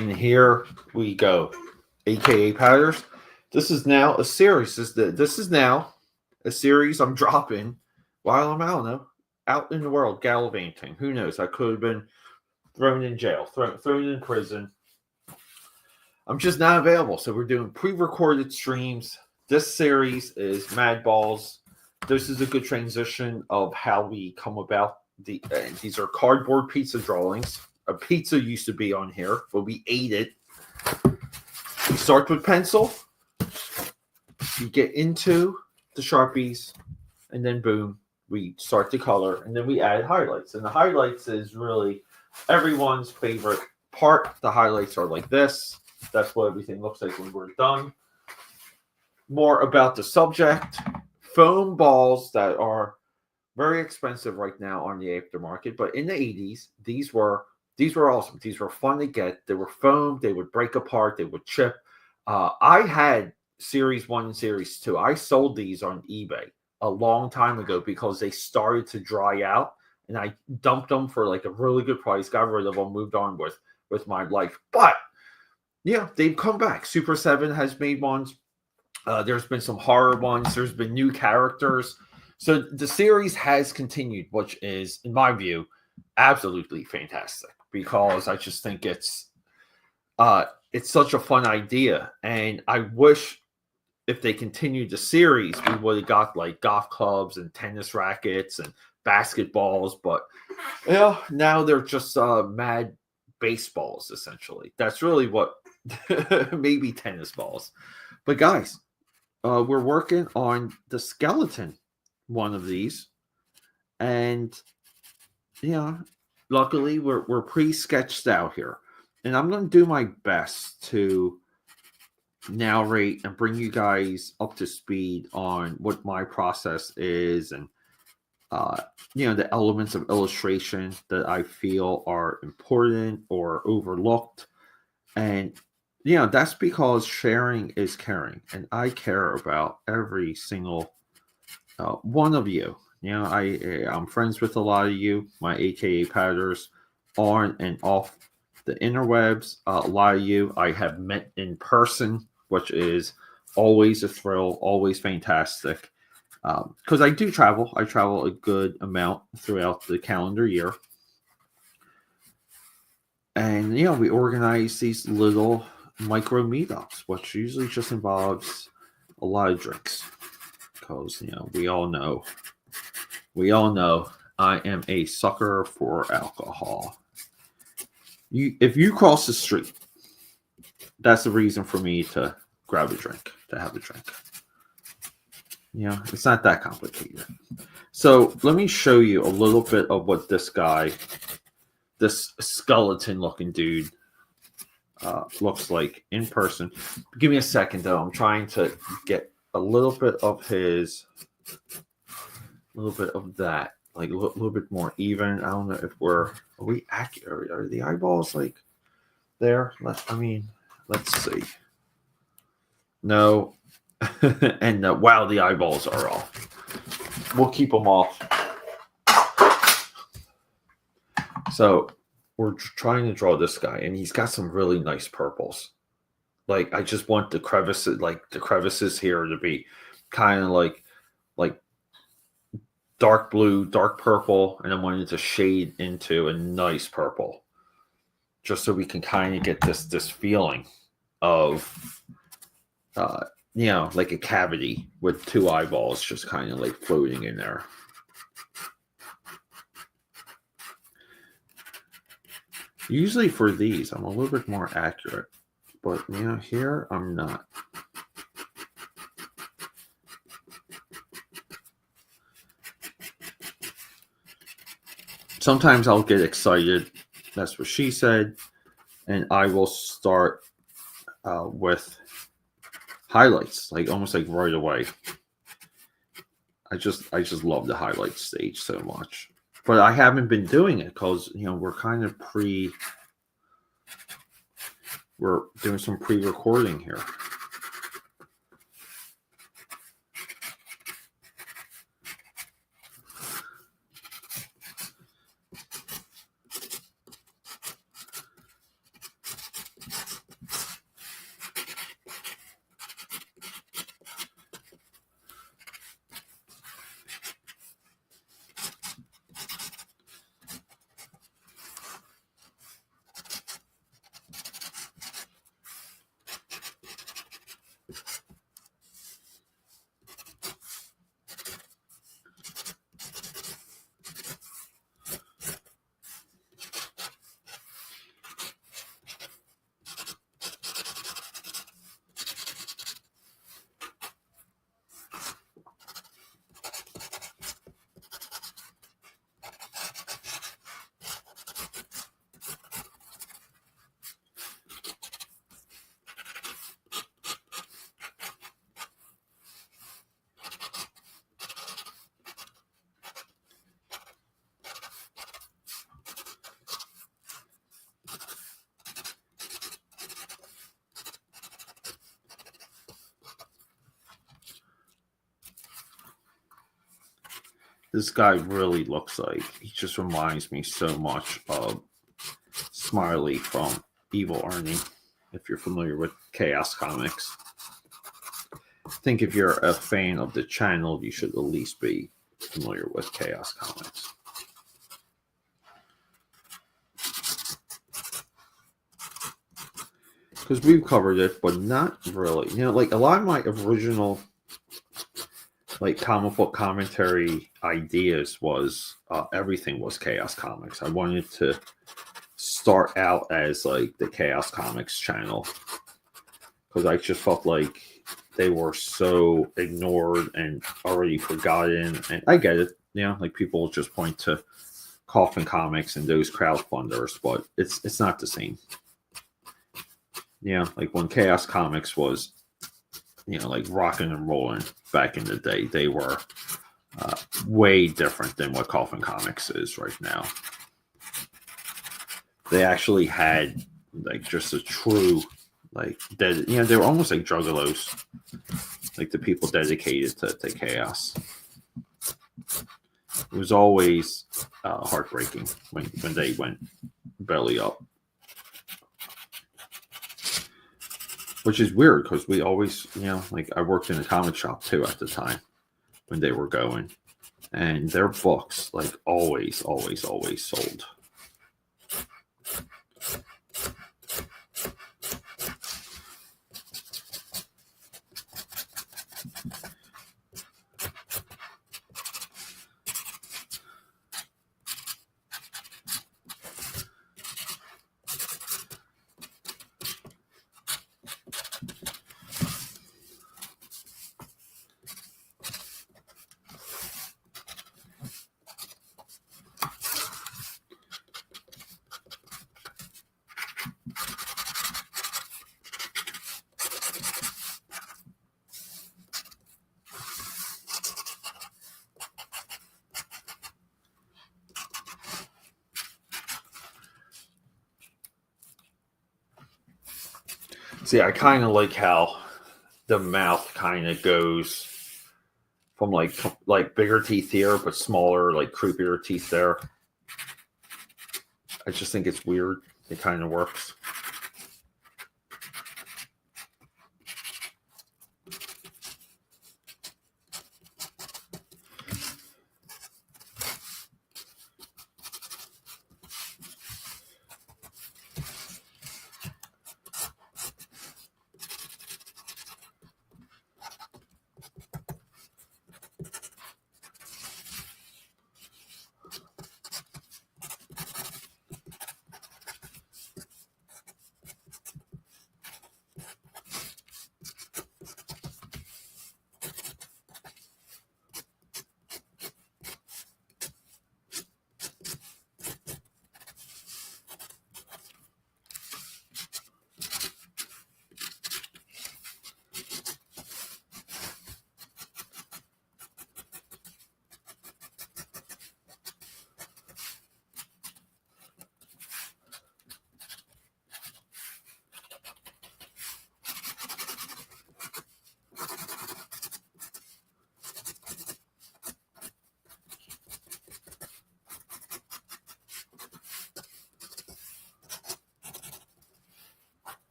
And here we go. AKA Powders. This is now a series. This is now a series I'm dropping while I'm out in the world gallivanting. Who knows? I could have been thrown in jail, thrown in prison. I'm just not available. So we're doing pre-recorded streams. This series is Mad Balls. This is a good transition of how we come about. These are cardboard pizza drawings. A pizza used to be on here, but we ate it. We start with pencil. You get into the Sharpies, and then boom, we start to color, and then we add highlights. And the highlights is really everyone's favorite part. The highlights are like this. That's what everything looks like when we're done. More about the subject. Foam balls that are very expensive right now on the aftermarket, but in the 80s, these were awesome. These were fun to get. They were foam. They would break apart. They would chip. I had Series 1 and Series 2. I sold these on eBay a long time ago because they started to dry out, and I dumped them for like a really good price, got rid of them, moved on with my life. But yeah, they've come back. Super 7 has made ones. There's been some horror ones. There's been new characters. So the series has continued, which is, in my view, absolutely fantastic because I just think it's such a fun idea. And I wish if they continued the series, we would have got like golf clubs and tennis rackets and basketballs. But now they're just mad baseballs, essentially. That's really what, maybe tennis balls. But guys, we're working on the skeleton one of these, and luckily we're pre-sketched out here, and I'm going to do my best to narrate and bring you guys up to speed on what my process is, and the elements of illustration that I feel are important or overlooked. And that's because sharing is caring, and I care about every single one of you. I'm friends with a lot of you, my AKA Powders, on and off the interwebs. A lot of you I have met in person, which is always a thrill, always fantastic. Because I do travel. I travel a good amount throughout the calendar year. And, we organize these little micro meetups, which usually just involves a lot of drinks. Because, we all know I am a sucker for alcohol. If you cross the street, that's the reason for me to grab a drink, to have a drink. It's not that complicated. So let me show you a little bit of what this skeleton-looking dude looks like in person. Give me a second, though. I'm trying to get a little bit of that, like a little bit more even. I don't know if are we accurate? Are the eyeballs like there? Let's see. No, and wow, the eyeballs are off. We'll keep them off. So we're trying to draw this guy, and he's got some really nice purples. Like, I just want the crevices here to be kind of like dark blue, dark purple, and I wanted to shade into a nice purple, just so we can kind of get this feeling of, like a cavity with two eyeballs just kind of like floating in there. Usually for these, I'm a little bit more accurate, but here I'm not. Sometimes I'll get excited. That's what she said. And I will start with highlights, like almost like right away. I just love the highlight stage so much. But I haven't been doing it because, we're kind of we're doing some pre-recording here. This guy really looks like, he just reminds me so much of Smiley from Evil Ernie, if you're familiar with Chaos Comics. I think if you're a fan of the channel, you should at least be familiar with Chaos Comics. Because we've covered it, but not really. You know, like a lot of my original like comic book commentary ideas was everything was Chaos Comics. I wanted to start out as like the Chaos Comics channel because I just felt like they were so ignored and already forgotten. And I get it, you know, like people just point to Coffin Comics and those crowdfunders, but it's not the same. You know, like when Chaos Comics was, you know, like rocking and rolling back in the day, they were way different than what Coffin Comics is right now. They actually had like just a true, like, you know, they were almost like juggalos, like the people dedicated to Chaos. It was always heartbreaking when they went belly up. Which is weird because we always, you know, like I worked in a comic shop too at the time when they were going. And their books, like always sold. See, I kind of like how the mouth kind of goes from like bigger teeth here, but smaller, like creepier teeth there. I just think it's weird. It kind of works.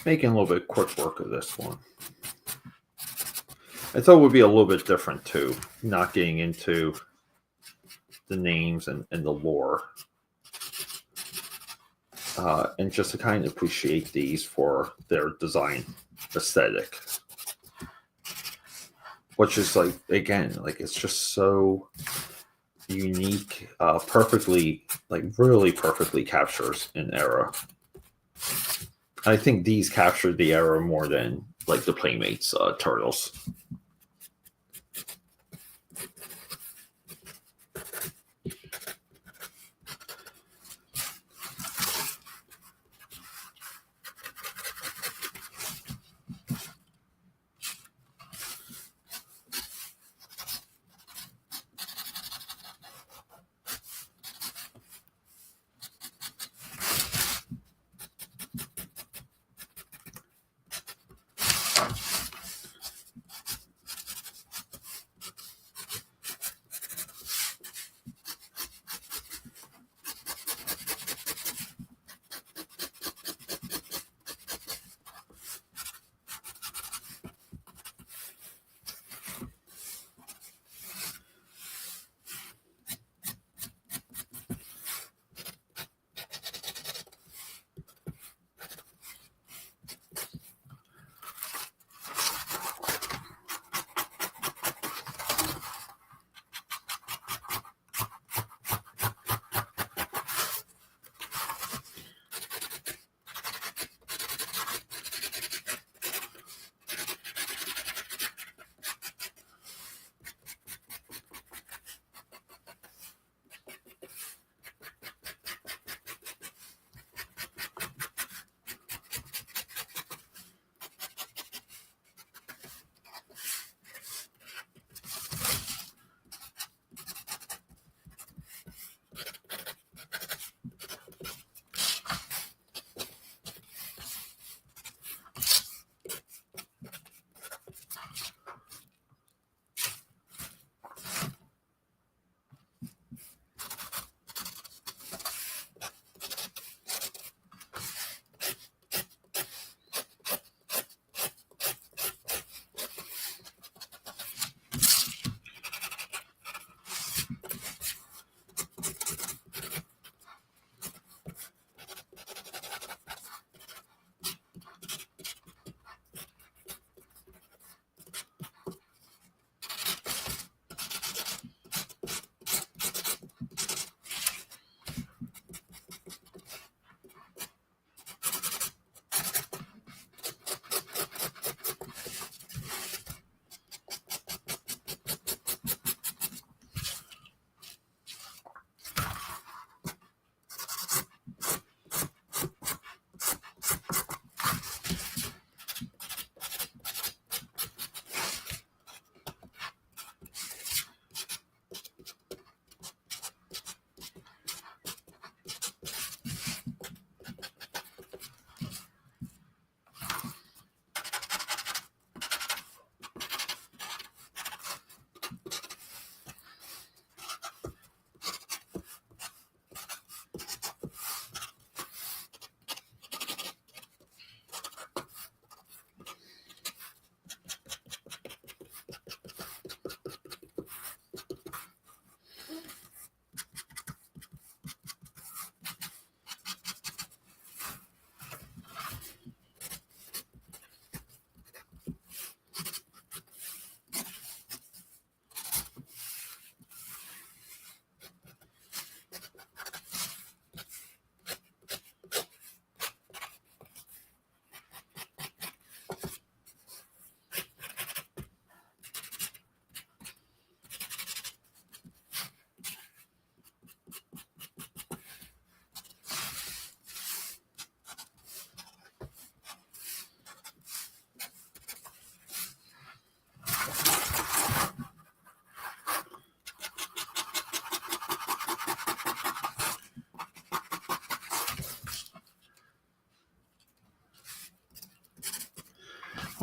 Making a little bit quick work of this one. I thought it would be a little bit different too, not getting into the names and the lore. And just to kind of appreciate these for their design aesthetic. Which is like, again, like it's just so unique, perfectly, like really perfectly captures an era. I think these captured the era more than like the Playmates turtles.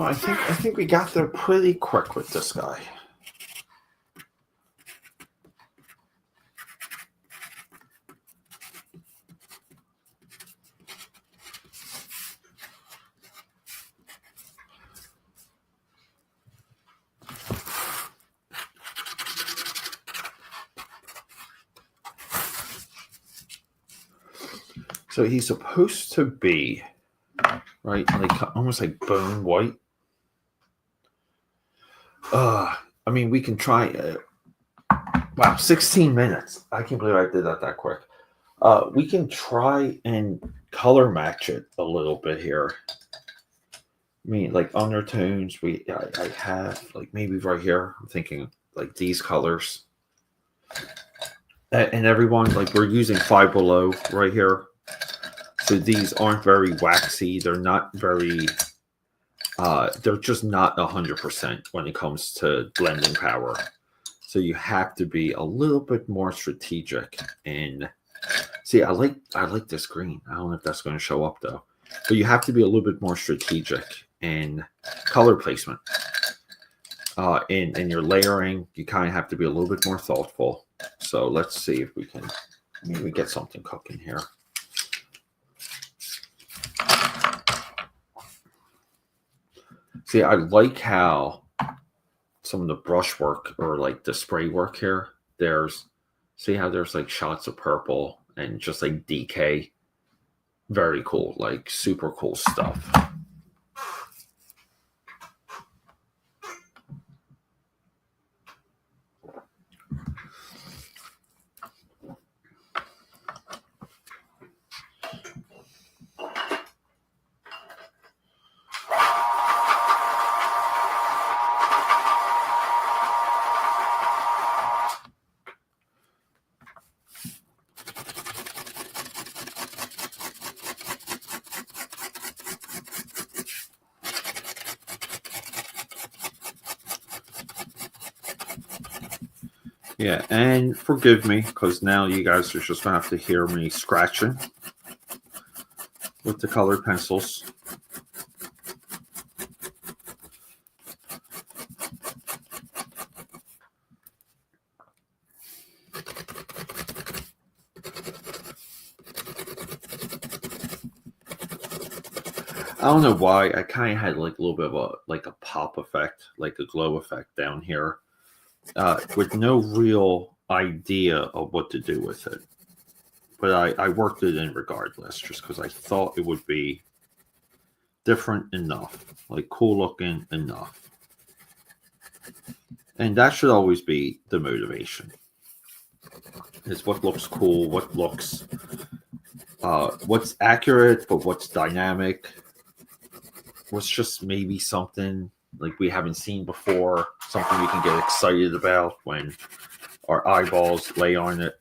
Well, I think we got there pretty quick with this guy. So he's supposed to be, right, like almost like bone white. I mean, we can try. Wow, 16 minutes. I can't believe I did that quick. We can try and color match it a little bit here. I mean, like undertones. I have like maybe right here. I'm thinking like these colors. And everyone, like we're using Five Below right here. So these aren't very waxy. They're not very, they're just not 100% when it comes to blending power. So you have to be a little bit more strategic. And see, I like this green. I don't know if that's going to show up though. But you have to be a little bit more strategic in color placement. In your layering, you kind of have to be a little bit more thoughtful. So let's see if we can maybe get something cooking here. See, I like how some of the brush work or like the spray work here, see how there's like shots of purple and just like decay. Very cool, like super cool stuff. Yeah, and forgive me because now you guys are just gonna have to hear me scratching with the colored pencils. I don't know why I kind of had like a little bit of a pop effect, like a glow effect down here, with no real idea of what to do with it. But I worked it in regardless, just because I thought it would be different enough, like cool looking enough. And that should always be the motivation. Is what looks cool, what looks, what's accurate, but what's dynamic. What's just maybe something like we haven't seen before, something we can get excited about when our eyeballs lay on it.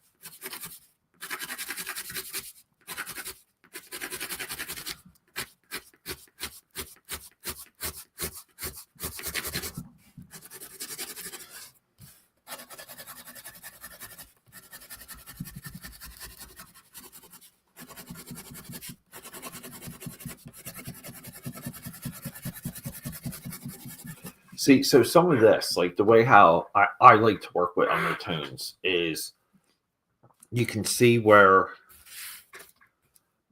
See, so some of this, like the way how I like to work with undertones is you can see where,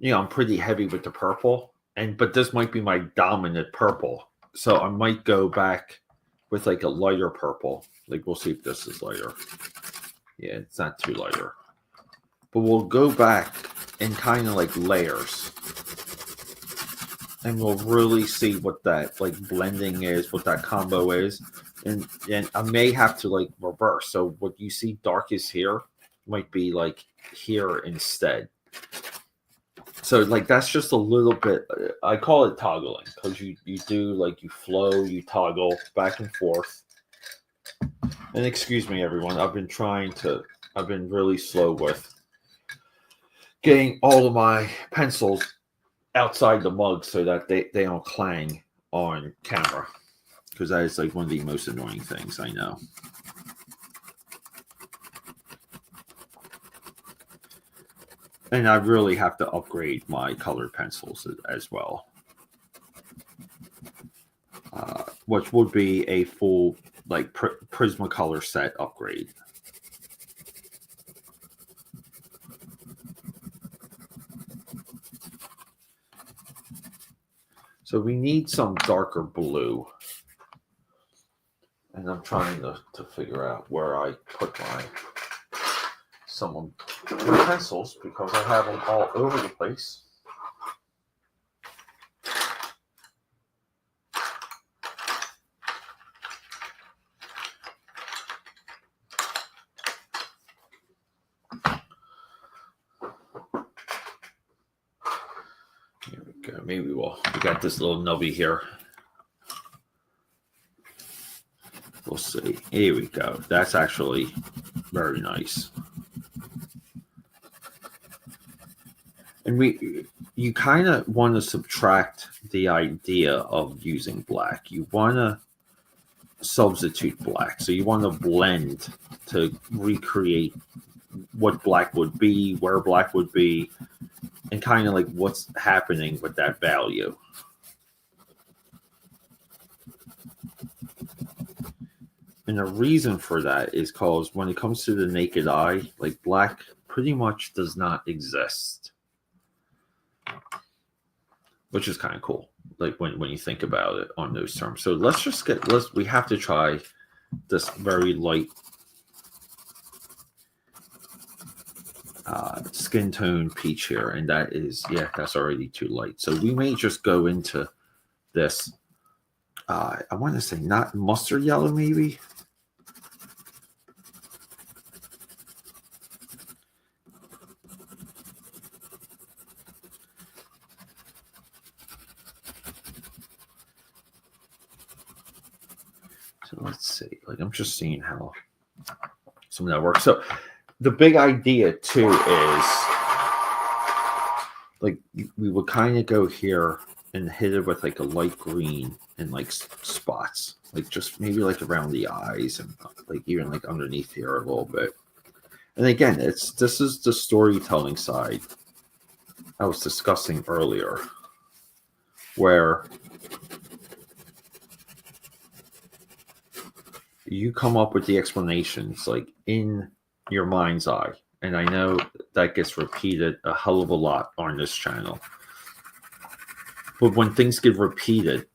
I'm pretty heavy with the purple, but this might be my dominant purple. So I might go back with like a lighter purple. Like we'll see if this is lighter. Yeah, it's not too lighter. But we'll go back in kind of like layers. And we'll really see what that like blending is, what that combo is. And I may have to like reverse. So what you see darkest here might be like here instead. So like that's just a little bit, I call it toggling, because you do like you flow, you toggle back and forth. And excuse me everyone, I've been really slow with getting all of my pencils outside the mug so that they don't clang on camera, because that is like one of the most annoying things I know. And I really have to upgrade my colored pencils as well. which would be a full like Prismacolor set upgrade. So we need some darker blue. And I'm trying to figure out where I put some of my pencils because I have them all over the place. Here we go. Maybe we got this little nubby here. We'll see. Here we go. That's actually very nice. And you kind of want to subtract the idea of using black. You want to substitute black. So you want to blend to recreate what black would be, where black would be, and kind of like what's happening with that value. And the reason for that is because when it comes to the naked eye, like black pretty much does not exist. Which is kind of cool, like when you think about it on those terms. So we have to try this very light skin tone peach here. And that is, that's already too light. So we may just go into this, I want to say not mustard yellow, maybe. So let's see, like I'm just seeing how some of that works. So the big idea too is like we would kind of go here and hit it with like a light green and like spots, like just maybe like around the eyes and like even like underneath here a little bit. And again, this is the storytelling side I was discussing earlier, where you come up with the explanations like in your mind's eye. And I know that gets repeated a hell of a lot on this channel. But when things get repeated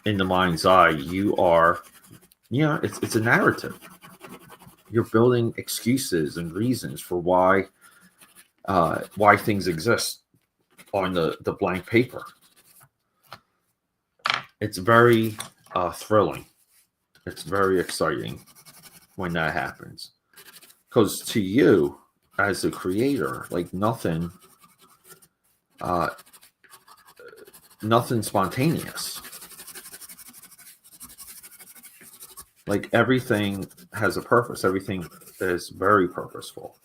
in the mind's eye, it's a narrative. You're building excuses and reasons for why things exist on the blank paper. It's very thrilling. It's very exciting when that happens. Because to you, as a creator, like nothing spontaneous. Like everything has a purpose. Everything is very purposeful.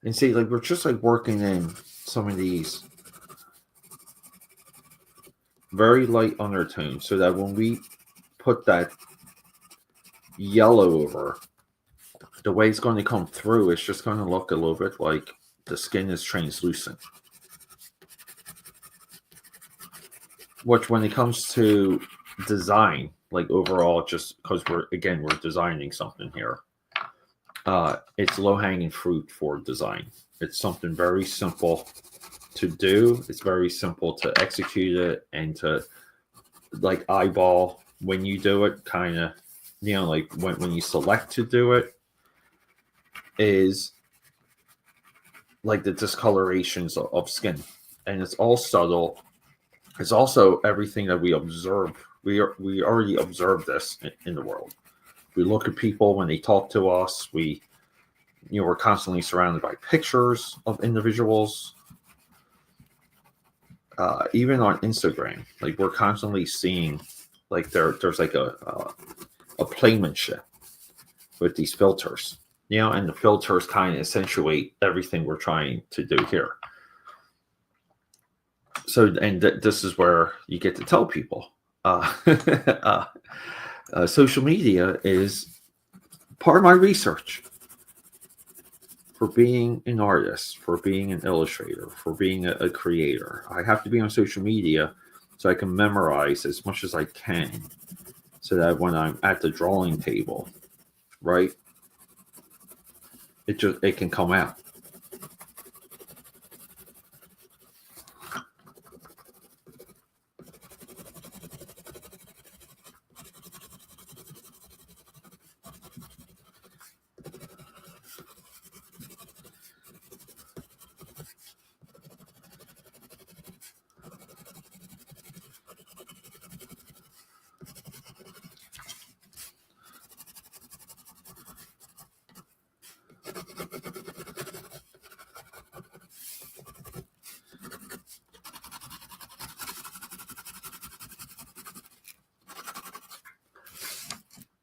And see, like we're just like working in some of these very light undertones so that when we put that yellow over, the way it's going to come through, it's just going to look a little bit like the skin is translucent. Which when it comes to design, like overall, just because we're designing something here, it's low-hanging fruit for design. It's something very simple to do. It's very simple to execute it and to like eyeball when you do it, kind of, like when you select to do it, is like the discolorations of skin. And it's all subtle. It's also everything that we observe. We already observe this in the world. We look at people when they talk to us. We're constantly surrounded by pictures of individuals. Even on Instagram, like we're constantly seeing, like there's like a playmanship with these filters, and the filters kind of accentuate everything we're trying to do here. So, and this is where you get to tell people, social media is part of my research for being an artist, for being an illustrator, for being a creator. I have to be on social media so I can memorize as much as I can, so that when I'm at the drawing table, right, it can come out.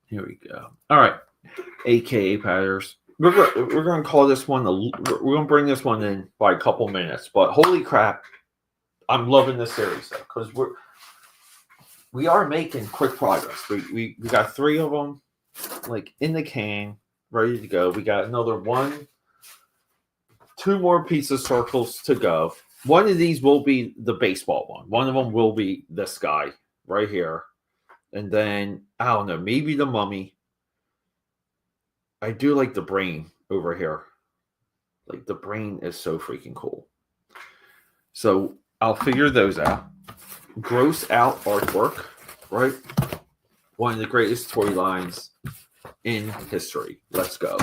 Here we go. All right, AKA Patters. We're going to call this one. We're going to bring this one in by a couple minutes. But holy crap, I'm loving this series though, because we are making quick progress. We got 3 of them, like in the can, ready to go. We got another 2 more pizza circles to go. One of these will be the baseball one. One of them will be this guy right here. And then, I don't know, maybe the mummy. I do like the brain over here. Like, the brain is so freaking cool. So, I'll figure those out. Gross out artwork, right? One of the greatest toy lines in history. Let's go.